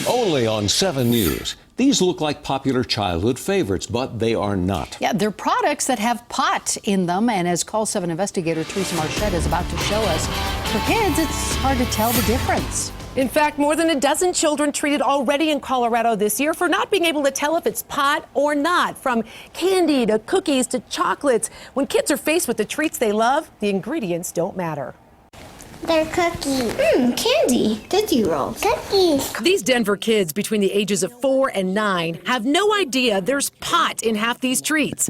Only on 7 News. These look like popular childhood favorites, but they are not. Yeah, they're products that have pot in them, and as Call 7 investigator Teresa Marchette is about to show us, for kids, it's hard to tell the difference. In fact, more than a dozen children treated already in Colorado this year for not being able to tell if it's pot or not. From candy to cookies to chocolates. When kids are faced with the treats they love, the ingredients don't matter. They're cookies. Candy. Tootsie Rolls. Cookies. These Denver kids between the ages of 4 and 9 have no idea there's pot in half these treats.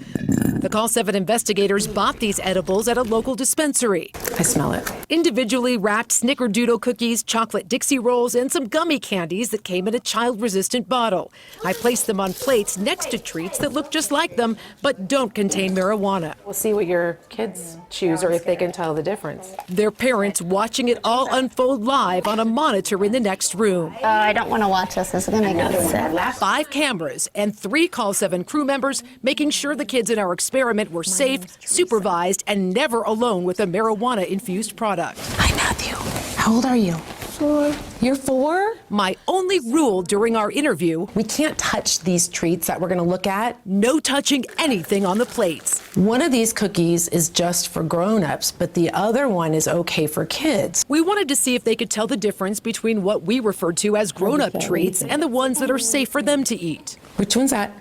The Call 7 investigators bought these edibles at a local dispensary. I smell it. Individually wrapped snickerdoodle cookies, chocolate Dixie rolls, and some gummy candies that came in a child-resistant bottle. I placed them on plates next to treats that look just like them, but don't contain marijuana. We'll see what your kids choose or if they can tell the difference. Their parents watching it all unfold live on a monitor in the next room. I don't want to watch this. This is going to make me sick. 5 cameras and 3 Call 7 crew members making sure the kids in our experiment were safe, supervised, and never alone with a marijuana-infused product. Hi, Matthew. How old are you? 4. You're 4? My only rule during our interview, We can't touch these treats that we're going to look at. no touching anything on the plates. One of these cookies is just for grown-ups, but the other one is okay for kids. We wanted to see if they could tell the difference between what we refer to as grown-up treats and the ones that are safe for them to eat. Which one's that?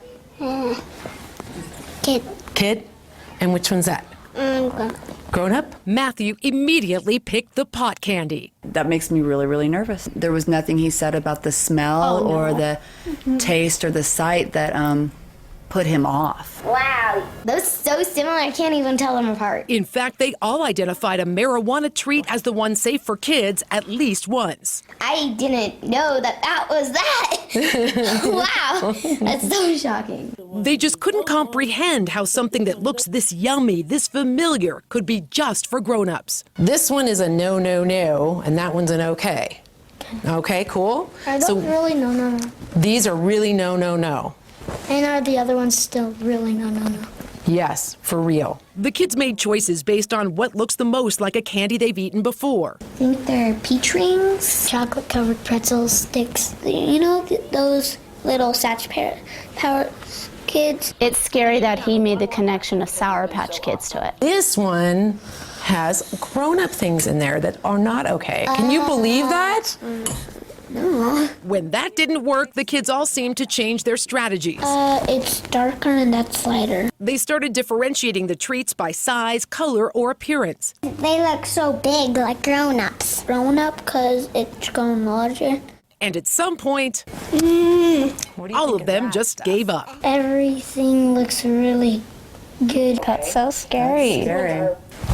Kid. Kid? And which one's that? Grown-up? Matthew immediately picked the pot candy. That makes me really, really nervous. There was nothing he said about the smell or the taste or the sight that put him off. Wow. Those are so similar, I can't even tell them apart. In fact, they all identified a marijuana treat as the one safe for kids at least once. I didn't know that was that. Wow. That's so shocking. They just couldn't comprehend how something that looks this yummy, this familiar, could be just for grown-ups. This one is a no, no, no, and that one's an okay. Okay, cool? Are those really no? These are really no, no, no. And are the other ones still really no? Yes, for real. The kids made choices based on what looks the most like a candy they've eaten before. I think they're peach rings, chocolate-covered pretzel sticks. You know, those little Satch Power kids. It's scary that he made the connection of Sour Patch Kids to it. This one has grown-up things in there that are not okay. Can you believe that? No. When that didn't work, the kids all seemed to change their strategies. It's darker and that's lighter. They started differentiating the treats by size, color, or appearance. They look so big, like grown-ups. Grown-up because it's grown larger. And at some point, What do you all think of them that just stuff? gave up. Everything looks really good. That's so scary.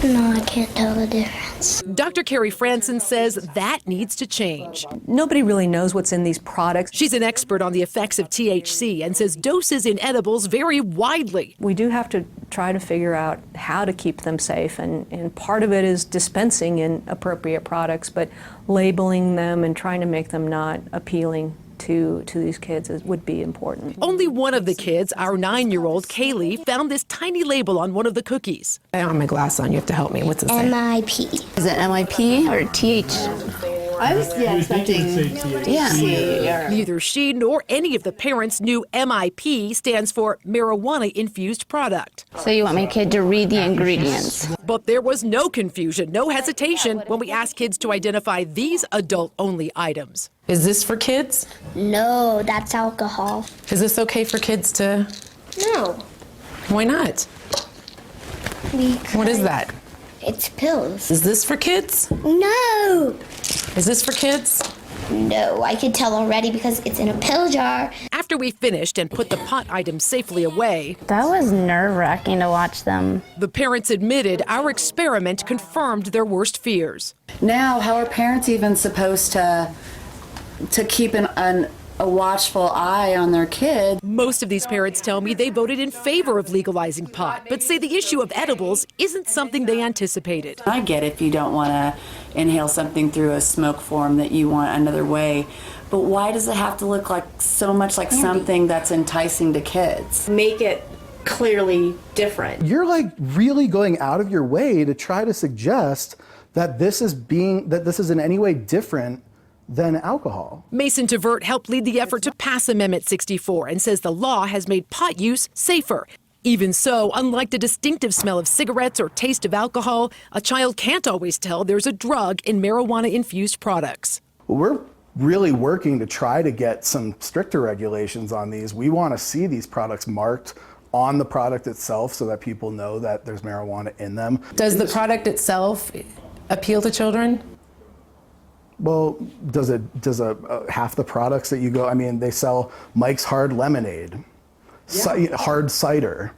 No, I can't tell the difference. Dr. Carrie Franson says that needs to change. Nobody really knows what's in these products. She's an expert on the effects of THC and says doses in edibles vary widely. We do have to try to figure out how to keep them safe, and part of it is dispensing in appropriate products, but labeling them and trying to make them not appealing to these kids would be important. Only one of the kids, our 9-year-old Kaylee, found this tiny label on one of the cookies. I don't have my glass on. You have to help me. What's it say? MIP. Is it MIP or TH? I was expecting Neither she nor any of the parents knew MIP stands for marijuana-infused product. So you want my kid to read the ingredients? But there was no confusion, no hesitation when we asked kids to identify these adult-only items. Is this for kids? No, that's alcohol. Is this okay for kids to? No. Why not? What is that? It's pills. Is this for kids? No. Is this for kids? No, I could tell already because it's in a pill jar. After we finished and put the pot items safely away, That was nerve-wracking to watch them. the parents admitted our experiment confirmed their worst fears. now, how are parents even supposed to keep a watchful eye on their kid? Most of these parents tell me they voted in favor of legalizing pot, but say the issue of edibles isn't something they anticipated. I get if you don't want to inhale something through a smoke form that you want another way, but why does it have to look like so much like something that's enticing to kids? Make it clearly different. You're like really going out of your way to try to suggest that this is in any way different than alcohol. Mason Tvert helped lead the effort to pass Amendment 64 and says the law has made pot use safer. Even so, unlike the distinctive smell of cigarettes or taste of alcohol, a child can't always tell there's a drug in marijuana-infused products. We're really working to try to get some stricter regulations on these. We want to see these products marked on the product itself so that people know that there's marijuana in them. Does the product itself appeal to children? Well, does half the products that you go, I mean, they sell Mike's Hard Lemonade, hard cider.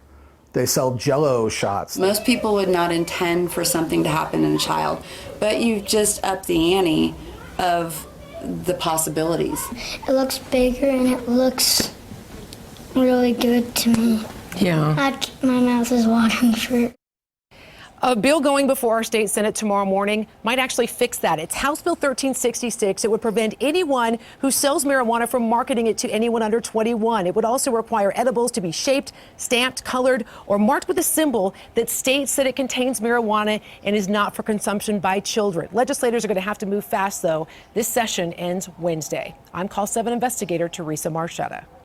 They sell Jell-O shots. Most people would not intend for something to happen in a child, but you've just upped the ante of the possibilities. It looks bigger and it looks really good to me. Yeah. My mouth is watering for it. A bill going before our state Senate tomorrow morning might actually fix that. It's House Bill 1366. It would prevent anyone who sells marijuana from marketing it to anyone under 21. It would also require edibles to be shaped, stamped, colored, or marked with a symbol that states that it contains marijuana and is not for consumption by children. Legislators are going to have to move fast, though. This session ends Wednesday. I'm Call 7 investigator Teresa Marchetta.